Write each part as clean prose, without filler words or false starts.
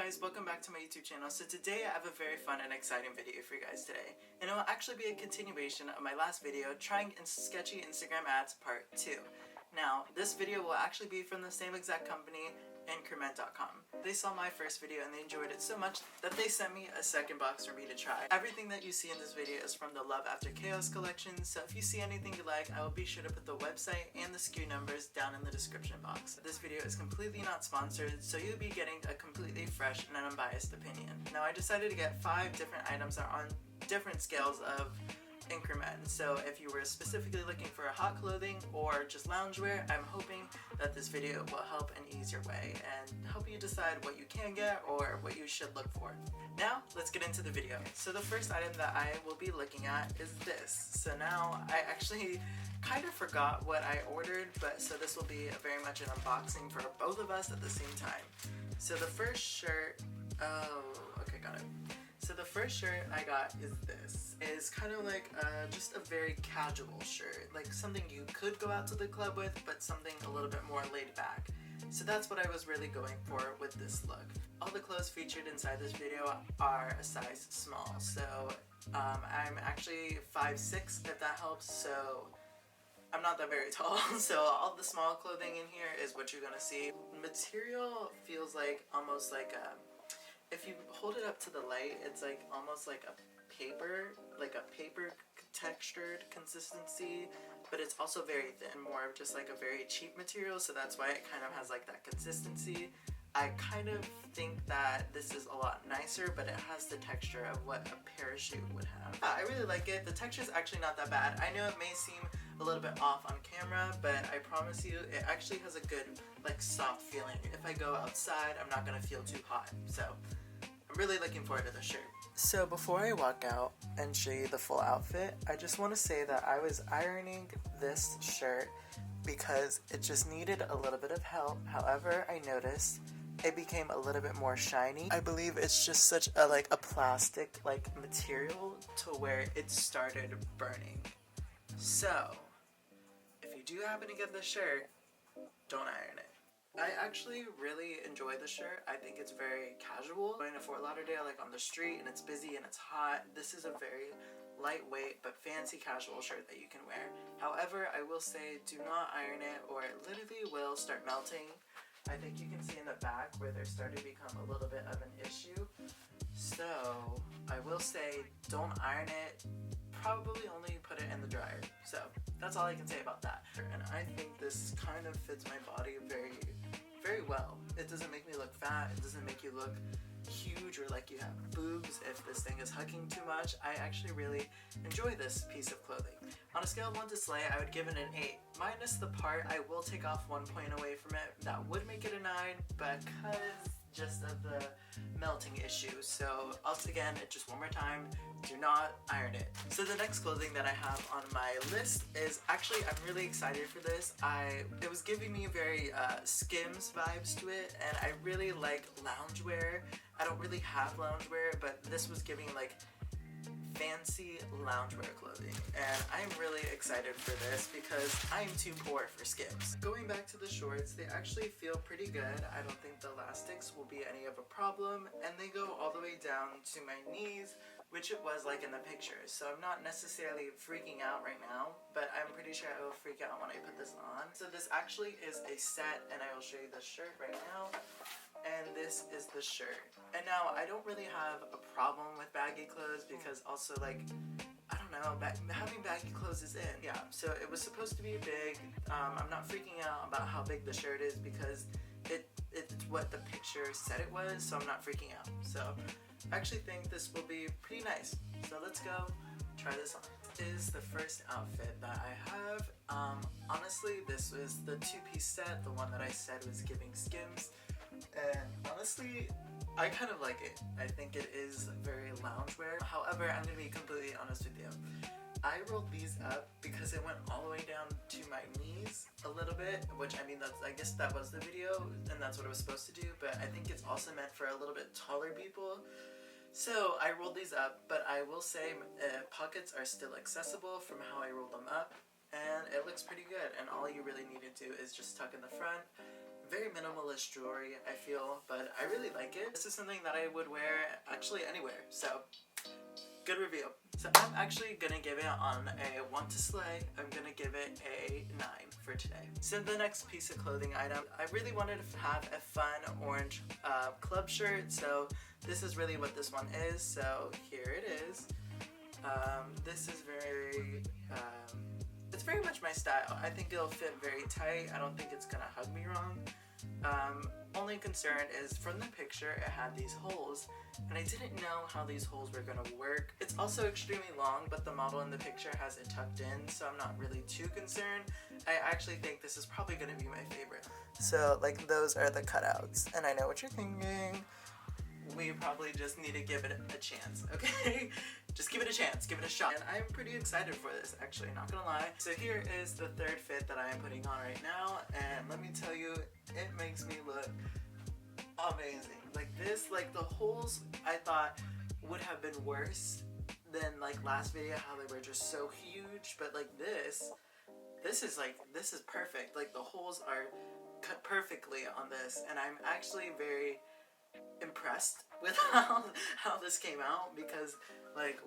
guys, welcome back to my YouTube channel. So today I have a very fun and exciting video for you guys today. And it will actually be a continuation of my last video, trying sketchy Instagram ads part 2. Now, this video will actually be from the same exact company, Incerunmen.com. They saw my first video and they enjoyed it so much that they sent me a second box for me to try. Everything that you see in this video is from the Love After Chaos collection, so if you see anything you like, I will be sure to put the website and the SKU numbers down in the description box. This video is completely not sponsored, so you'll be getting a completely fresh and unbiased opinion. Now, I decided to get 5 different items that are on different scales of Incerunmen. So if you were specifically looking for hot clothing or just loungewear, I'm hoping that this video will help and ease your way and help you decide what you can get or what you should look for. Now, let's get into the video. So the first item that I will be looking at is this. So now, I actually kind of forgot what I ordered, but so this will be very much an unboxing for both of us at the same time. So the first shirt, okay, got it. So the first shirt I got is this. It's kind of like just a very casual shirt, like something you could go out to the club with, but something a little bit more laid back. So that's what I was really going for with this look. All the clothes featured inside this video are a size small, so I'm actually 5'6", if that helps, so I'm not that very tall, so all the small clothing in here is what you're gonna see. Material feels like almost like a, if you hold it up to the light, it's like almost like a paper textured consistency, but it's also very thin, more of just like a very cheap material, so that's why it kind of has like that consistency. I kind of think that this is a lot nicer, but it has the texture of what a parachute would have. I really like it. The texture is actually not that bad. I know it may seem a little bit off on camera, but I promise you it actually has a good like soft feeling. If I go outside, I'm not gonna feel too hot, so I'm really looking forward to the shirt. So before I walk out and show you the full outfit, I just want to say that I was ironing this shirt because it just needed a little bit of help. However, I noticed it became a little bit more shiny. I believe it's just such a plastic material to where it started burning. So if you do happen to get this shirt, don't iron it. I actually really enjoy the shirt. I think it's very casual. Going to Fort Lauderdale on the street and it's busy and it's hot, this is a very lightweight but fancy casual shirt that you can wear. However, I will say do not iron it or it literally will start melting. I think you can see in the back where they're starting to become a little bit of an issue. So I will say don't iron it. Probably only put it in the dryer. So that's all I can say about that. And I think this kind of fits my body very, very well. It doesn't make me look fat. It doesn't make you look huge or like you have boobs if this thing is hugging too much. I actually really enjoy this piece of clothing. On a scale of 1 to slay, I would give it an 8. Minus the part, I will take off 1 point away from it. That would make it a 9 because just of the melting issue. So once again, just one more time, do not iron it. So the next clothing that I have on my list is actually, I'm really excited for this. It was giving me very Skims vibes to it, and I really like loungewear. I don't really have loungewear, but this was giving fancy loungewear clothing, and I'm really excited for this because I'm too poor for Skims. Going back to the shorts, they actually feel pretty good. I don't think the elastics will be any of a problem, and they go all the way down to my knees, which it was in the picture. So I'm not necessarily freaking out right now, but I'm pretty sure I will freak out when I put this on. So this actually is a set, and I will show you the shirt right now. And this is the shirt. And now, I don't really have a problem with baggy clothes because also, I don't know, having baggy clothes is in. Yeah, so it was supposed to be big. I'm not freaking out about how big the shirt is because it's what the picture said it was, so I'm not freaking out. So I actually think this will be pretty nice. So let's go try this on. This is the first outfit that I have. Honestly, this was the 2-piece set, the one that I said was giving Skims. And honestly, I kind of like it. I think it is very loungewear. However, I'm going to be completely honest with you. I rolled these up because it went all the way down to my knees a little bit, which I guess that was the video and that's what it was supposed to do, but I think it's also meant for a little bit taller people. So I rolled these up, but I will say pockets are still accessible from how I rolled them up, and it looks pretty good, and all you really need to do is just tuck in the front, very minimalist jewelry, I feel, but I really like it. This is something that I would wear actually anywhere, so good review. So I'm actually gonna give it on a 1 to slay. I'm gonna give it a 9 for today. So the next piece of clothing item, I really wanted to have a fun orange club shirt, so this is really what this one is. So here it is. This is very, it's very much my style. I think it'll fit very tight. I don't think it's gonna hug me wrong. Only concern is from the picture it had these holes, and I didn't know how these holes were gonna work. It's also extremely long, but the model in the picture has it tucked in, so I'm not really too concerned. I actually think this is probably gonna be my favorite. So like those are the cutouts, and I know what you're thinking. We probably just need to give it a chance, okay? Just give it a chance, give it a shot. And I'm pretty excited for this, actually, not gonna lie. So here is the third fit that I am putting on right now, and let me tell you, it makes me look amazing. Like this, like the holes I thought would have been worse than like last video, how they were just so huge, but like this is perfect. Like the holes are cut perfectly on this, and I'm actually very impressed with how this came out, because like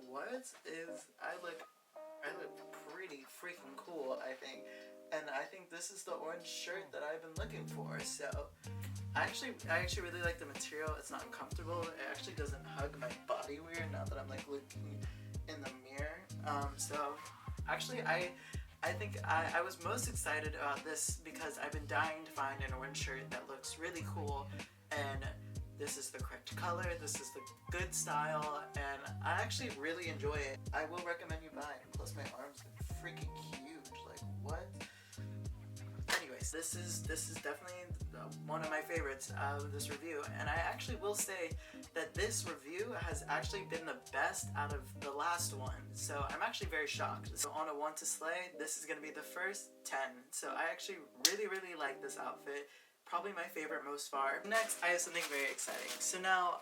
I look pretty freaking cool, I think, and I think this is the orange shirt that I've been looking for. So I actually really like the material. It's not uncomfortable. It actually doesn't hug my body weird now that I'm like looking in the mirror. So actually I think I was most excited about this because I've been dying to find an orange shirt that looks really cool, and this is the correct color, this is the good style, and I actually really enjoy it. I will recommend you buy it. Plus my arms are freaking huge, like what? Anyways, this is definitely one of my favorites out of this review, and I actually will say that this review has actually been the best out of the last one, so I'm actually very shocked. So on a 1 to slay, this is going to be the first 10, so I actually really like this outfit. Probably my favorite most far. Next, I have something very exciting. So now,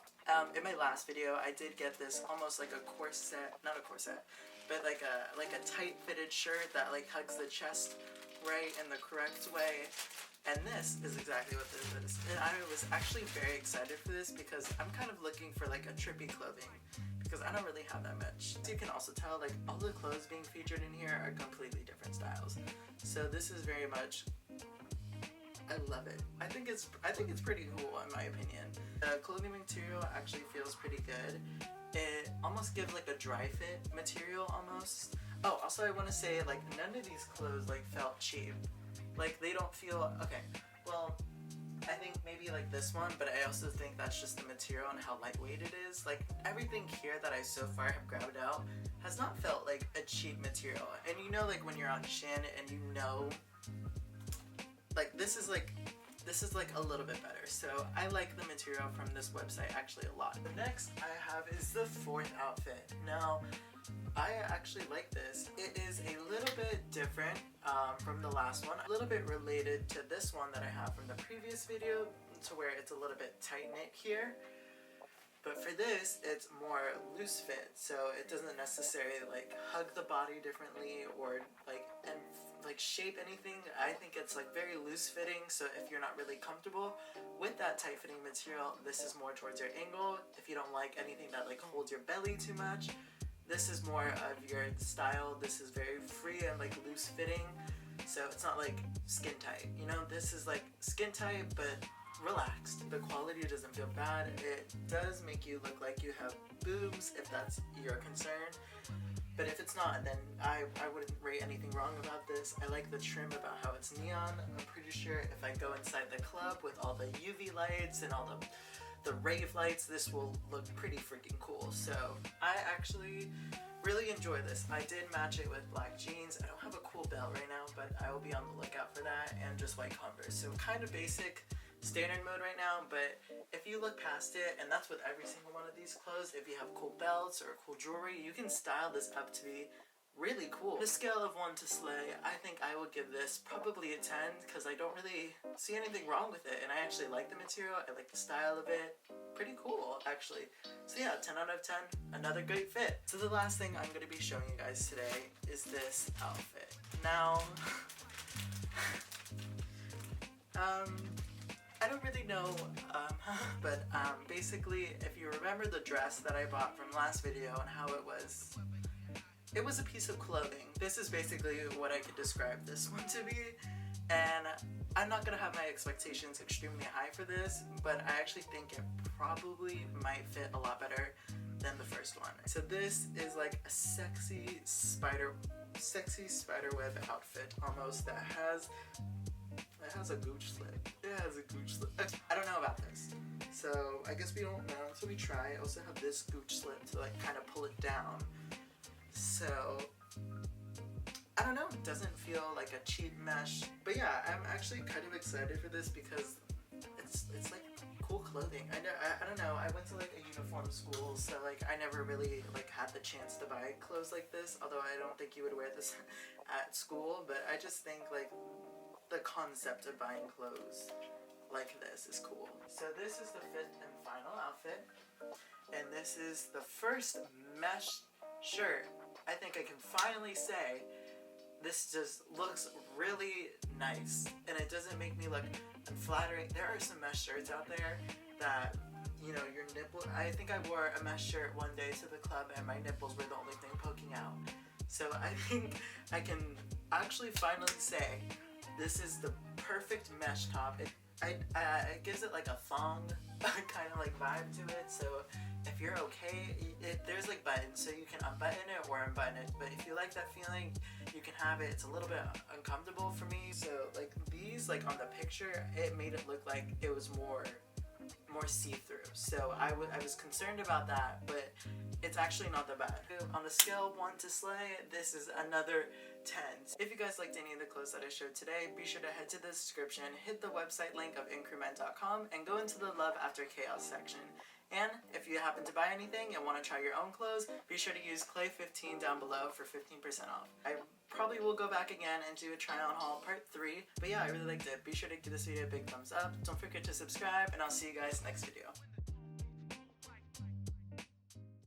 in my last video, I did get this almost like a corset, not a corset, but like a tight-fitted shirt that like hugs the chest right in the correct way. And this is exactly what this is. And I was actually very excited for this because I'm kind of looking for like a trippy clothing, because I don't really have that much. As you can also tell, like all the clothes being featured in here are completely different styles. So this is very much, I love it. I think it's pretty cool in my opinion. The clothing material actually feels pretty good. It almost gives like a dry fit material almost. Oh, also I want to say like none of these clothes like felt cheap. Like they don't feel, okay, well, I think maybe like this one, but I also think that's just the material and how lightweight it is. Like everything here that I so far have grabbed out has not felt like a cheap material. And you know, like when you're on Shin and you know, like this is like a little bit better. So I like the material from this website actually a lot. The next I have is the fourth outfit. Now, I actually like this. It is a little bit different from the last one. A little bit related to this one that I have from the previous video, to where it's a little bit tight knit here. But for this, it's more loose fit, so it doesn't necessarily like hug the body differently or like shape anything. I think it's like very loose fitting, so if you're not really comfortable with that tight fitting material, this is more towards your ankle. If you don't like anything that like holds your belly too much, this is more of your style. This is very free and like loose fitting, so it's not like skin tight, you know. This is like skin tight but relaxed. The quality doesn't feel bad. It does make you look like you have boobs if that's your concern, but if it's not, then I wouldn't rate anything wrong about this. I like the trim about how it's neon. I'm pretty sure if I go inside the club with all the UV lights and all the rave lights, this will look pretty freaking cool. So I actually really enjoy this. I did match it with black jeans. I don't have a cool belt right now, but I will be on the lookout for that, and just white Converse. So kind of basic standard mode right now, but if you look past it, and that's with every single one of these clothes, if you have cool belts or cool jewelry, you can style this up to be really cool. On a scale of 1 to slay, I think I will give this probably a 10, because I don't really see anything wrong with it, and I actually like the material, I like the style of it. Pretty cool, actually. So yeah, 10 out of 10, another great fit. So the last thing I'm going to be showing you guys today is this outfit. Now, I don't really know, but basically, if you remember the dress that I bought from last video and how it was a piece of clothing. This is basically what I could describe this one to be, and I'm not gonna have my expectations extremely high for this, but I actually think it probably might fit a lot better than the first one. So this is like a sexy spider web outfit almost that has a gooch slit. It has a gooch slit. I don't know about this, so I guess we don't know until we try. I also have this gooch slit to like kind of pull it down. So I don't know, it doesn't feel like a cheap mesh, but yeah, I'm actually kind of excited for this because it's like cool clothing. I don't know, I went to like a uniform school, so like I never really like had the chance to buy clothes like this, although I don't think you would wear this at school, but I just think like the concept of buying clothes like this is cool. So this is the fifth and final outfit, and this is the first mesh shirt. I think I can finally say this just looks really nice, and it doesn't make me look unflattering. There are some mesh shirts out there that, you know, your nipple. I think I wore a mesh shirt one day to the club and my nipples were the only thing poking out. So I think I can actually finally say this is the perfect mesh top. It gives it like a thong kind of like vibe to it, so if you're okay, there's like buttons, so you can unbutton it or unbutton it, but if you like that feeling, you can have it. It's a little bit uncomfortable for me, so like these, like on the picture, it made it look like it was more see-through, so I was concerned about that, but it's actually not that bad. On the scale of 1 to slay, this is another 10. If you guys liked any of the clothes that I showed today, be sure to head to the description, hit the website link of Incerunmen.com, and go into the Love After Chaos section. And if you happen to buy anything and want to try your own clothes, be sure to use Clay15 down below for 15% off. I probably will go back again and do a try-on haul part 3. But yeah, I really liked it. Be sure to give this video a big thumbs up. Don't forget to subscribe, and I'll see you guys next video.